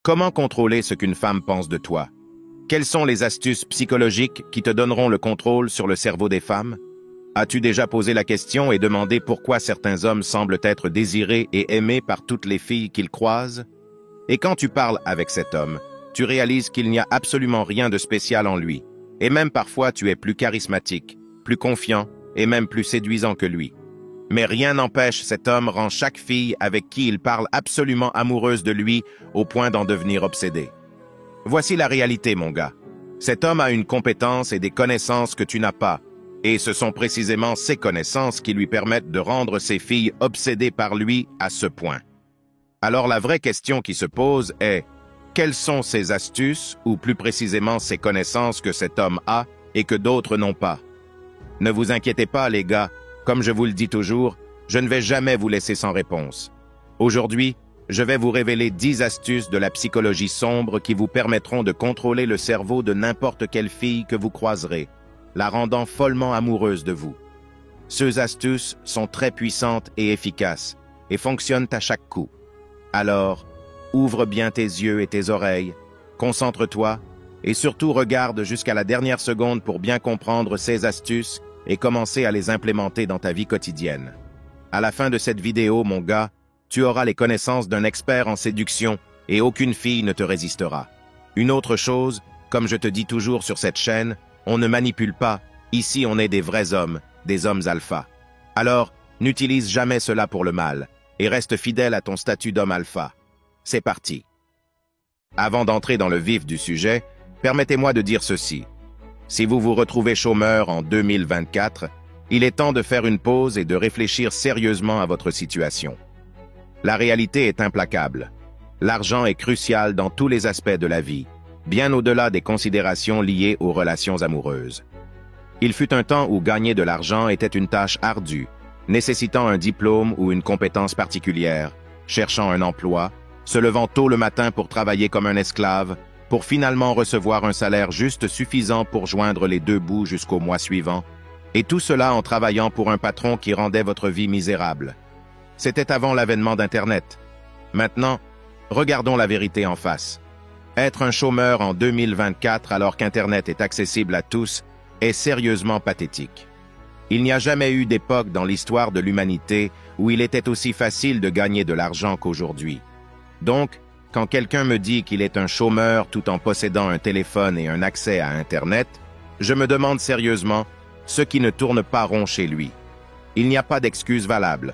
Comment contrôler ce qu'une femme pense de toi? Quelles sont les astuces psychologiques qui te donneront le contrôle sur le cerveau des femmes? As-tu déjà posé la question et demandé pourquoi certains hommes semblent être désirés et aimés par toutes les filles qu'ils croisent? Et quand tu parles avec cet homme, tu réalises qu'il n'y a absolument rien de spécial en lui. Et même parfois tu es plus charismatique, plus confiant et même plus séduisant que lui. Mais rien n'empêche, cet homme rend chaque fille avec qui il parle absolument amoureuse de lui au point d'en devenir obsédée. Voici la réalité, mon gars. Cet homme a une compétence et des connaissances que tu n'as pas. Et ce sont précisément ces connaissances qui lui permettent de rendre ses filles obsédées par lui à ce point. Alors la vraie question qui se pose est, quelles sont ces astuces, ou plus précisément ces connaissances que cet homme a et que d'autres n'ont pas? Ne vous inquiétez pas, les gars, comme je vous le dis toujours, je ne vais jamais vous laisser sans réponse. Aujourd'hui, je vais vous révéler 10 astuces de la psychologie sombre qui vous permettront de contrôler le cerveau de n'importe quelle fille que vous croiserez, la rendant follement amoureuse de vous. Ces astuces sont très puissantes et efficaces et fonctionnent à chaque coup. Alors, ouvre bien tes yeux et tes oreilles, concentre-toi et surtout regarde jusqu'à la dernière seconde pour bien comprendre ces astuces et commencer à les implémenter dans ta vie quotidienne. À la fin de cette vidéo, mon gars, tu auras les connaissances d'un expert en séduction et aucune fille ne te résistera. Une autre chose, comme je te dis toujours sur cette chaîne, on ne manipule pas, ici on est des vrais hommes, des hommes alpha. Alors, n'utilise jamais cela pour le mal et reste fidèle à ton statut d'homme alpha. C'est parti. Avant d'entrer dans le vif du sujet, permettez-moi de dire ceci. Si vous vous retrouvez chômeur en 2024, il est temps de faire une pause et de réfléchir sérieusement à votre situation. La réalité est implacable. L'argent est crucial dans tous les aspects de la vie, bien au-delà des considérations liées aux relations amoureuses. Il fut un temps où gagner de l'argent était une tâche ardue, nécessitant un diplôme ou une compétence particulière, cherchant un emploi, se levant tôt le matin pour travailler comme un esclave, pour finalement recevoir un salaire juste suffisant pour joindre les deux bouts jusqu'au mois suivant, et tout cela en travaillant pour un patron qui rendait votre vie misérable. C'était avant l'avènement d'Internet. Maintenant, regardons la vérité en face. Être un chômeur en 2024 alors qu'Internet est accessible à tous est sérieusement pathétique. Il n'y a jamais eu d'époque dans l'histoire de l'humanité où il était aussi facile de gagner de l'argent qu'aujourd'hui. Donc, quand quelqu'un me dit qu'il est un chômeur tout en possédant un téléphone et un accès à Internet, je me demande sérieusement ce qui ne tourne pas rond chez lui. Il n'y a pas d'excuse valable.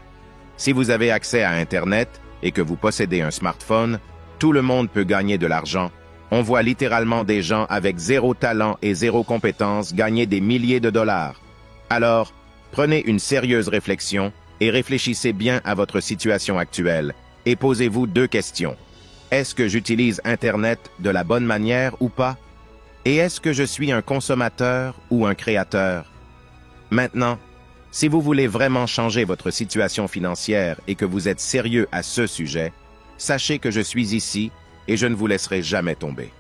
Si vous avez accès à Internet et que vous possédez un smartphone, tout le monde peut gagner de l'argent. On voit littéralement des gens avec zéro talent et zéro compétence gagner des milliers de dollars. Alors, prenez une sérieuse réflexion et réfléchissez bien à votre situation actuelle et posez-vous 2 questions. Est-ce que j'utilise Internet de la bonne manière ou pas? Et est-ce que je suis un consommateur ou un créateur? Maintenant, si vous voulez vraiment changer votre situation financière et que vous êtes sérieux à ce sujet, sachez que je suis ici et je ne vous laisserai jamais tomber.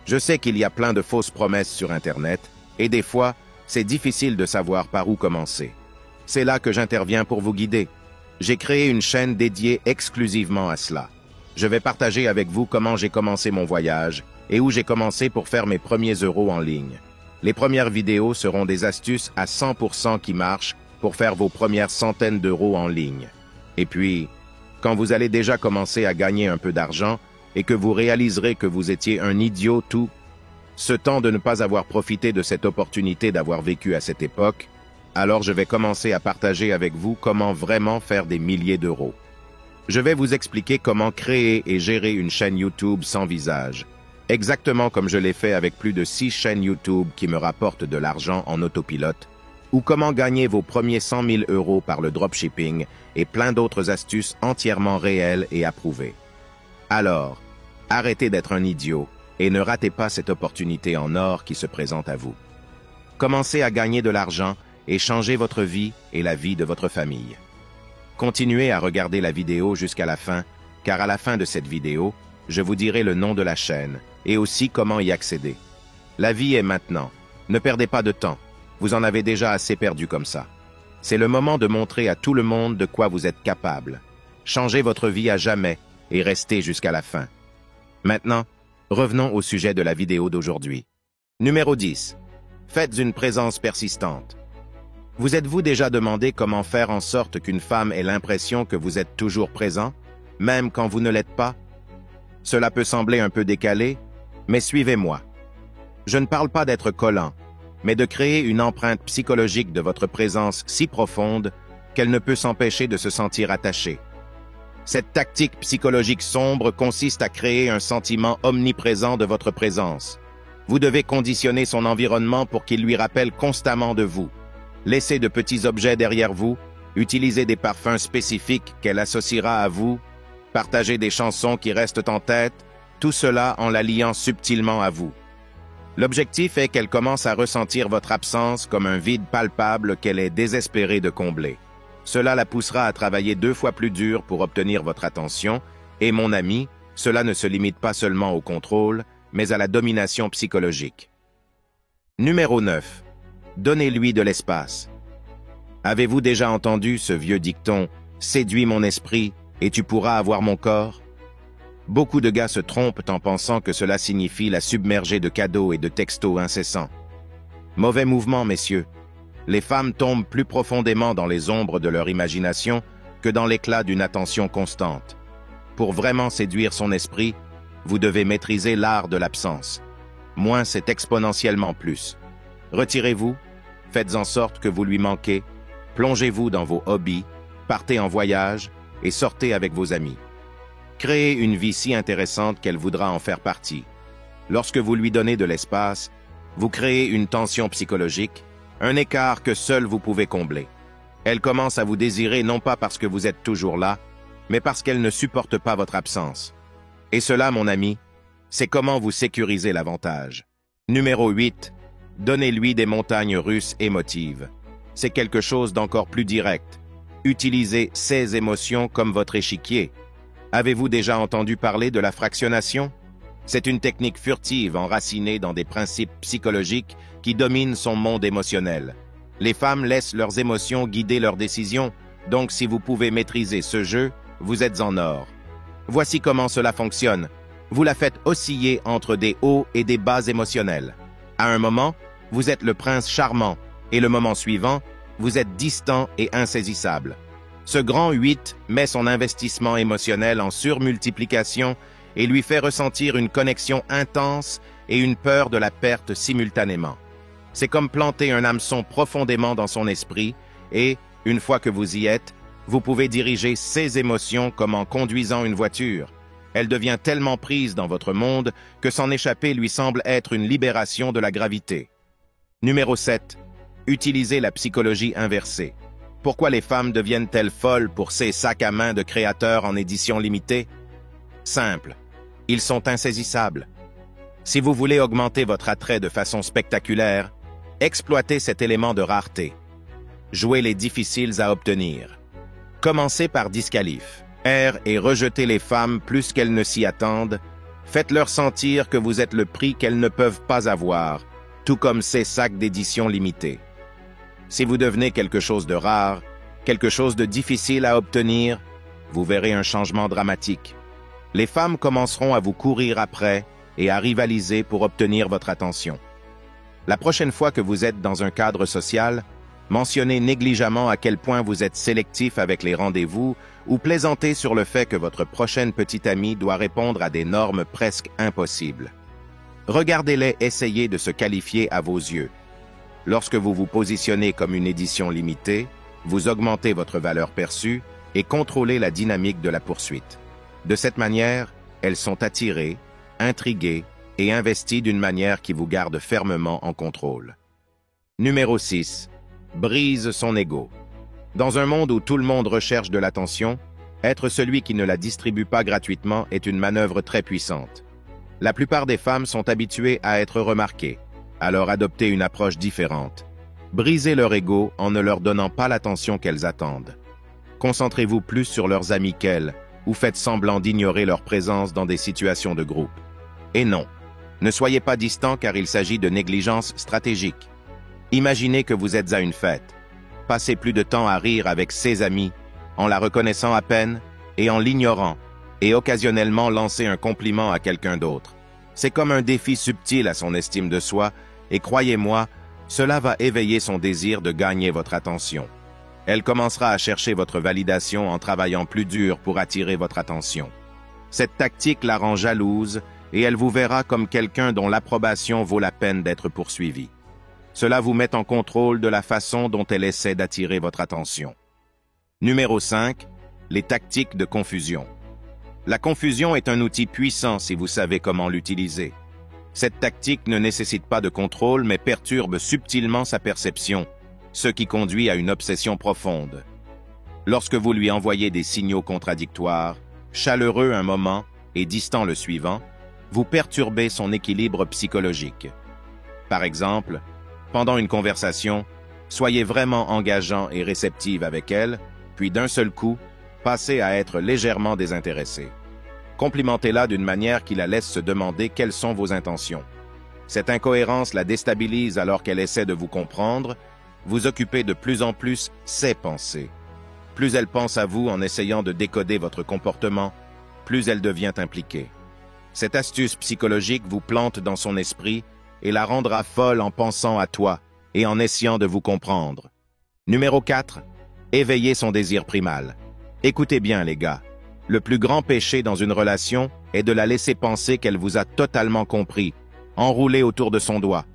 Je sais qu'il y a plein de fausses promesses sur Internet et des fois, c'est difficile de savoir par où commencer. C'est là que j'interviens pour vous guider. J'ai créé une chaîne dédiée exclusivement à cela. Je vais partager avec vous comment j'ai commencé mon voyage et où j'ai commencé pour faire mes premiers euros en ligne. Les premières vidéos seront des astuces à 100% qui marchent pour faire vos premières centaines d'euros en ligne. Et puis, quand vous allez déjà commencer à gagner un peu d'argent et que vous réaliserez que vous étiez un idiot tout, ce temps de ne pas avoir profité de cette opportunité d'avoir vécu à cette époque, alors je vais commencer à partager avec vous comment vraiment faire des milliers d'euros. Je vais vous expliquer comment créer et gérer une chaîne YouTube sans visage, exactement comme je l'ai fait avec plus de 6 chaînes YouTube qui me rapportent de l'argent en autopilote, ou comment gagner vos premiers 100 000 euros par le dropshipping et plein d'autres astuces entièrement réelles et approuvées. Alors, arrêtez d'être un idiot et ne ratez pas cette opportunité en or qui se présente à vous. Commencez à gagner de l'argent et changez votre vie et la vie de votre famille. Continuez à regarder la vidéo jusqu'à la fin, car à la fin de cette vidéo, je vous dirai le nom de la chaîne et aussi comment y accéder. La vie est maintenant. Ne perdez pas de temps. Vous en avez déjà assez perdu comme ça. C'est le moment de montrer à tout le monde de quoi vous êtes capable. Changez votre vie à jamais et restez jusqu'à la fin. Maintenant, revenons au sujet de la vidéo d'aujourd'hui. Numéro 10. Faites une présence persistante. Vous êtes-vous déjà demandé comment faire en sorte qu'une femme ait l'impression que vous êtes toujours présent, même quand vous ne l'êtes pas? Cela peut sembler un peu décalé, mais suivez-moi. Je ne parle pas d'être collant, mais de créer une empreinte psychologique de votre présence si profonde qu'elle ne peut s'empêcher de se sentir attachée. Cette tactique psychologique sombre consiste à créer un sentiment omniprésent de votre présence. Vous devez conditionner son environnement pour qu'il lui rappelle constamment de vous. Laissez de petits objets derrière vous, utilisez des parfums spécifiques qu'elle associera à vous, partagez des chansons qui restent en tête, tout cela en la liant subtilement à vous. L'objectif est qu'elle commence à ressentir votre absence comme un vide palpable qu'elle est désespérée de combler. Cela la poussera à travailler 2 fois plus dur pour obtenir votre attention, et mon ami, cela ne se limite pas seulement au contrôle, mais à la domination psychologique. Numéro 9. Donnez-lui de l'espace. Avez-vous déjà entendu ce vieux dicton « Séduis mon esprit et tu pourras avoir mon corps » Beaucoup de gars se trompent en pensant que cela signifie la submerger de cadeaux et de textos incessants. Mauvais mouvement, messieurs. Les femmes tombent plus profondément dans les ombres de leur imagination que dans l'éclat d'une attention constante. Pour vraiment séduire son esprit, vous devez maîtriser l'art de l'absence. Moins, c'est exponentiellement plus. Retirez-vous, faites en sorte que vous lui manquez, plongez-vous dans vos hobbies, partez en voyage et sortez avec vos amis. Créez une vie si intéressante qu'elle voudra en faire partie. Lorsque vous lui donnez de l'espace, vous créez une tension psychologique, un écart que seul vous pouvez combler. Elle commence à vous désirer non pas parce que vous êtes toujours là, mais parce qu'elle ne supporte pas votre absence. Et cela, mon ami, c'est comment vous sécurisez l'avantage. Numéro 8. Donnez-lui des montagnes russes émotives. C'est quelque chose d'encore plus direct. Utilisez ses émotions comme votre échiquier. Avez-vous déjà entendu parler de la fractionnation? C'est une technique furtive enracinée dans des principes psychologiques qui dominent son monde émotionnel. Les femmes laissent leurs émotions guider leurs décisions, donc si vous pouvez maîtriser ce jeu, vous êtes en or. Voici comment cela fonctionne. Vous la faites osciller entre des hauts et des bas émotionnels. À un moment, vous êtes le prince charmant, et le moment suivant, vous êtes distant et insaisissable. Ce grand 8 met son investissement émotionnel en surmultiplication et lui fait ressentir une connexion intense et une peur de la perte simultanément. C'est comme planter un hameçon profondément dans son esprit et, une fois que vous y êtes, vous pouvez diriger ses émotions comme en conduisant une voiture. Elle devient tellement prise dans votre monde que s'en échapper lui semble être une libération de la gravité. Numéro 7. Utilisez la psychologie inversée. Pourquoi les femmes deviennent-elles folles pour ces sacs à main de créateurs en édition limitée? Simple. Ils sont insaisissables. Si vous voulez augmenter votre attrait de façon spectaculaire, exploitez cet élément de rareté. Jouez les difficiles à obtenir. Commencez par disqualif. Et rejetez les femmes plus qu'elles ne s'y attendent. Faites-leur sentir que vous êtes le prix qu'elles ne peuvent pas avoir, tout comme ces sacs d'édition limitée. Si vous devenez quelque chose de rare, quelque chose de difficile à obtenir, vous verrez un changement dramatique. Les femmes commenceront à vous courir après et à rivaliser pour obtenir votre attention. La prochaine fois que vous êtes dans un cadre social, mentionnez négligemment à quel point vous êtes sélectif avec les rendez-vous ou plaisantez sur le fait que votre prochaine petite amie doit répondre à des normes presque impossibles. Regardez-les essayer de se qualifier à vos yeux. Lorsque vous vous positionnez comme une édition limitée, vous augmentez votre valeur perçue et contrôlez la dynamique de la poursuite. De cette manière, elles sont attirées, intriguées et investies d'une manière qui vous garde fermement en contrôle. Numéro 6. Brise son ego. Dans un monde où tout le monde recherche de l'attention, être celui qui ne la distribue pas gratuitement est une manœuvre très puissante. La plupart des femmes sont habituées à être remarquées. Alors adoptez une approche différente. Brisez leur ego en ne leur donnant pas l'attention qu'elles attendent. Concentrez-vous plus sur leurs amis qu'elles, ou faites semblant d'ignorer leur présence dans des situations de groupe. Et non, ne soyez pas distant car il s'agit de négligence stratégique. Imaginez que vous êtes à une fête. Passez plus de temps à rire avec ses amis, en la reconnaissant à peine et en l'ignorant, et occasionnellement lancer un compliment à quelqu'un d'autre. C'est comme un défi subtil à son estime de soi, et croyez-moi, cela va éveiller son désir de gagner votre attention. Elle commencera à chercher votre validation en travaillant plus dur pour attirer votre attention. Cette tactique la rend jalouse et elle vous verra comme quelqu'un dont l'approbation vaut la peine d'être poursuivie. Cela vous met en contrôle de la façon dont elle essaie d'attirer votre attention. Numéro 5. Les tactiques de confusion. La confusion est un outil puissant si vous savez comment l'utiliser. Cette tactique ne nécessite pas de contrôle mais perturbe subtilement sa perception, ce qui conduit à une obsession profonde. Lorsque vous lui envoyez des signaux contradictoires, chaleureux un moment et distants le suivant, vous perturbez son équilibre psychologique. Par exemple, pendant une conversation, soyez vraiment engageant et réceptive avec elle, puis d'un seul coup, passez à être légèrement désintéressé. Complimentez-la d'une manière qui la laisse se demander quelles sont vos intentions. Cette incohérence la déstabilise alors qu'elle essaie de vous comprendre. Vous occupez de plus en plus ses pensées. Plus elle pense à vous en essayant de décoder votre comportement, plus elle devient impliquée. Cette astuce psychologique vous plante dans son esprit et la rendra folle en pensant à toi et en essayant de vous comprendre. Numéro 4. Éveiller son désir primal. Écoutez bien les gars, le plus grand péché dans une relation est de la laisser penser qu'elle vous a totalement compris, enroulé autour de son doigt.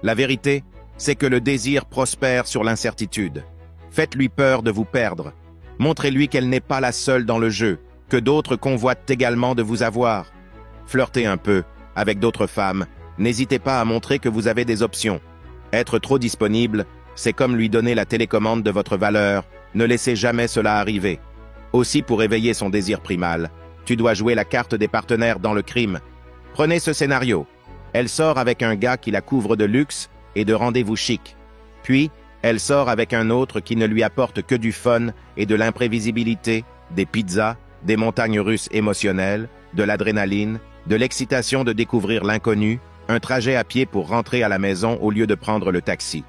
La vérité, c'est que le désir prospère sur l'incertitude. Faites-lui peur de vous perdre. Montrez-lui qu'elle n'est pas la seule dans le jeu, que d'autres convoitent également de vous avoir. Flirtez un peu avec d'autres femmes. N'hésitez pas à montrer que vous avez des options. Être trop disponible, c'est comme lui donner la télécommande de votre valeur. Ne laissez jamais cela arriver. Aussi, pour éveiller son désir primal, tu dois jouer la carte des partenaires dans le crime. Prenez ce scénario. Elle sort avec un gars qui la couvre de luxe et de rendez-vous chic. Puis, elle sort avec un autre qui ne lui apporte que du fun et de l'imprévisibilité, des pizzas, des montagnes russes émotionnelles, de l'adrénaline, de l'excitation de découvrir l'inconnu, un trajet à pied pour rentrer à la maison au lieu de prendre le taxi.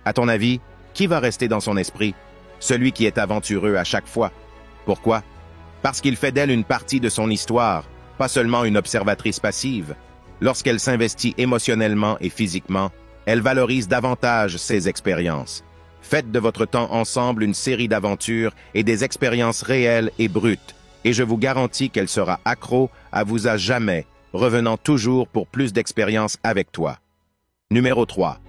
À ton avis, qui va rester dans son esprit? Celui qui est aventureux à chaque fois. Pourquoi? Parce qu'il fait d'elle une partie de son histoire, pas seulement une observatrice passive. Lorsqu'elle s'investit émotionnellement et physiquement, elle valorise davantage ses expériences. Faites de votre temps ensemble une série d'aventures et des expériences réelles et brutes, et je vous garantis qu'elle sera accro à vous à jamais, revenant toujours pour plus d'expériences avec toi. Numéro 3.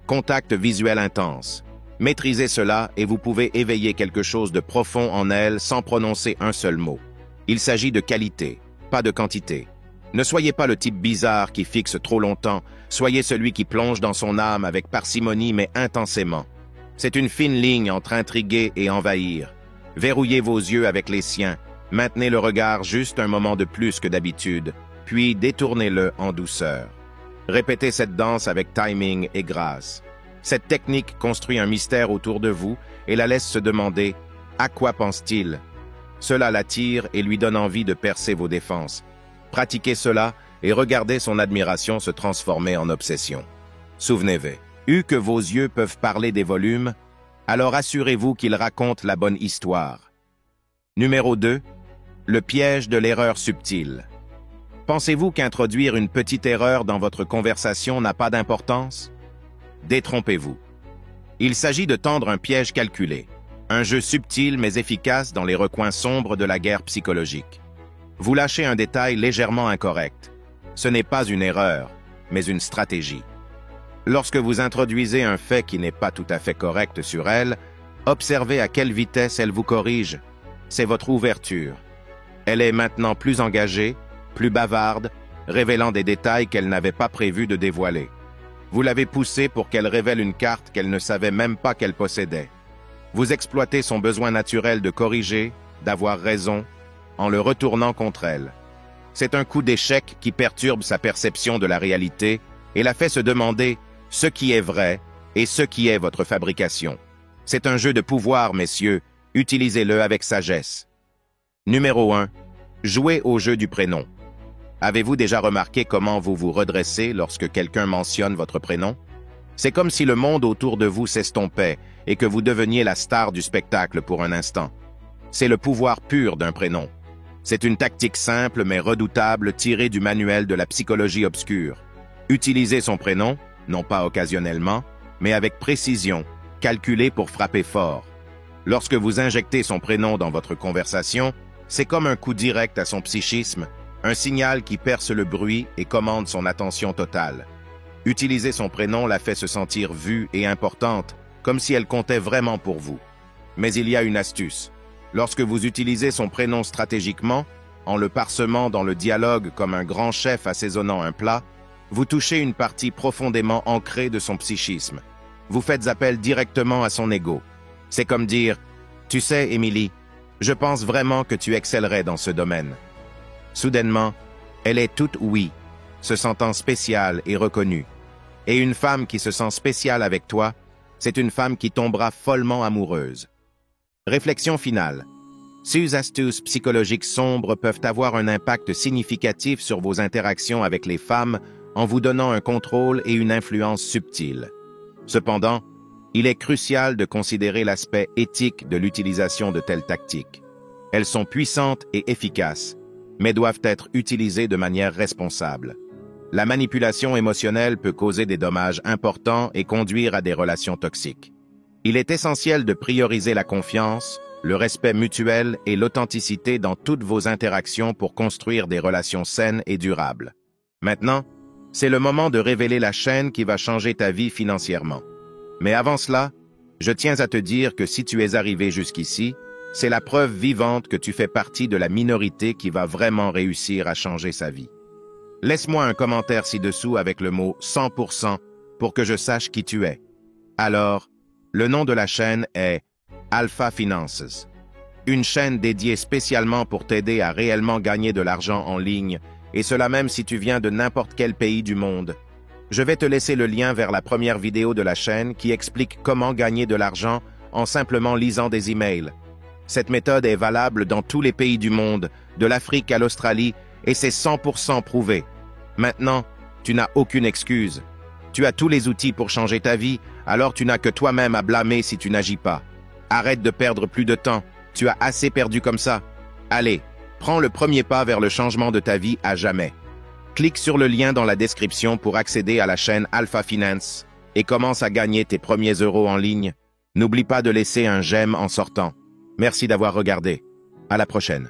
Contact visuel intense. Maîtrisez cela et vous pouvez éveiller quelque chose de profond en elle sans prononcer un seul mot. Il s'agit de qualité, pas de quantité. Ne soyez pas le type bizarre qui fixe trop longtemps, soyez celui qui plonge dans son âme avec parcimonie mais intensément. C'est une fine ligne entre intriguer et envahir. Verrouillez vos yeux avec les siens, maintenez le regard juste un moment de plus que d'habitude, puis détournez-le en douceur. Répétez cette danse avec timing et grâce. Cette technique construit un mystère autour de vous et la laisse se demander « À quoi pense-t-il » Cela l'attire et lui donne envie de percer vos défenses. Pratiquez cela et regardez son admiration se transformer en obsession. Souvenez-vous, que vos yeux peuvent parler des volumes, alors assurez-vous qu'ils racontent la bonne histoire. Numéro 2. Le piège de l'erreur subtile. Pensez-vous qu'introduire une petite erreur dans votre conversation n'a pas d'importance? Détrompez-vous. Il s'agit de tendre un piège calculé, un jeu subtil mais efficace dans les recoins sombres de la guerre psychologique. Vous lâchez un détail légèrement incorrect. Ce n'est pas une erreur, mais une stratégie. Lorsque vous introduisez un fait qui n'est pas tout à fait correct sur elle, observez à quelle vitesse elle vous corrige. C'est votre ouverture. Elle est maintenant plus engagée, plus bavarde, révélant des détails qu'elle n'avait pas prévu de dévoiler. Vous l'avez poussée pour qu'elle révèle une carte qu'elle ne savait même pas qu'elle possédait. Vous exploitez son besoin naturel de corriger, d'avoir raison, en le retournant contre elle. C'est un coup d'échec qui perturbe sa perception de la réalité et la fait se demander ce qui est vrai et ce qui est votre fabrication. C'est un jeu de pouvoir, messieurs, utilisez-le avec sagesse. Numéro 1. Jouez au jeu du prénom. Avez-vous déjà remarqué comment vous vous redressez lorsque quelqu'un mentionne votre prénom? C'est comme si le monde autour de vous s'estompait et que vous deveniez la star du spectacle pour un instant. C'est le pouvoir pur d'un prénom. C'est une tactique simple mais redoutable tirée du manuel de la psychologie obscure. Utilisez son prénom, non pas occasionnellement, mais avec précision, calculé pour frapper fort. Lorsque vous injectez son prénom dans votre conversation, c'est comme un coup direct à son psychisme, un signal qui perce le bruit et commande son attention totale. Utiliser son prénom la fait se sentir vue et importante, comme si elle comptait vraiment pour vous. Mais il y a une astuce. Lorsque vous utilisez son prénom stratégiquement, en le parsemant dans le dialogue comme un grand chef assaisonnant un plat, vous touchez une partie profondément ancrée de son psychisme. Vous faites appel directement à son ego. C'est comme dire « Tu sais, Émilie, je pense vraiment que tu excellerais dans ce domaine. » Soudainement, elle est toute oui, se sentant spéciale et reconnue. Et une femme qui se sent spéciale avec toi, c'est une femme qui tombera follement amoureuse. Réflexion finale. Ces astuces psychologiques sombres peuvent avoir un impact significatif sur vos interactions avec les femmes en vous donnant un contrôle et une influence subtile. Cependant, il est crucial de considérer l'aspect éthique de l'utilisation de telles tactiques. Elles sont puissantes et efficaces, mais doivent être utilisées de manière responsable. La manipulation émotionnelle peut causer des dommages importants et conduire à des relations toxiques. Il est essentiel de prioriser la confiance, le respect mutuel et l'authenticité dans toutes vos interactions pour construire des relations saines et durables. Maintenant, c'est le moment de révéler la chaîne qui va changer ta vie financièrement. Mais avant cela, je tiens à te dire que si tu es arrivé jusqu'ici, c'est la preuve vivante que tu fais partie de la minorité qui va vraiment réussir à changer sa vie. Laisse-moi un commentaire ci-dessous avec le mot 100% pour que je sache qui tu es. Alors, le nom de la chaîne est Alpha Finances, une chaîne dédiée spécialement pour t'aider à réellement gagner de l'argent en ligne, et cela même si tu viens de n'importe quel pays du monde. Je vais te laisser le lien vers la première vidéo de la chaîne qui explique comment gagner de l'argent en simplement lisant des emails. Cette méthode est valable dans tous les pays du monde, de l'Afrique à l'Australie, et c'est 100% prouvé. Maintenant, tu n'as aucune excuse. Tu as tous les outils pour changer ta vie, alors tu n'as que toi-même à blâmer si tu n'agis pas. Arrête de perdre plus de temps, tu as assez perdu comme ça. Allez, prends le premier pas vers le changement de ta vie à jamais. Clique sur le lien dans la description pour accéder à la chaîne Alpha Finance et commence à gagner tes premiers euros en ligne. N'oublie pas de laisser un j'aime en sortant. Merci d'avoir regardé. À la prochaine.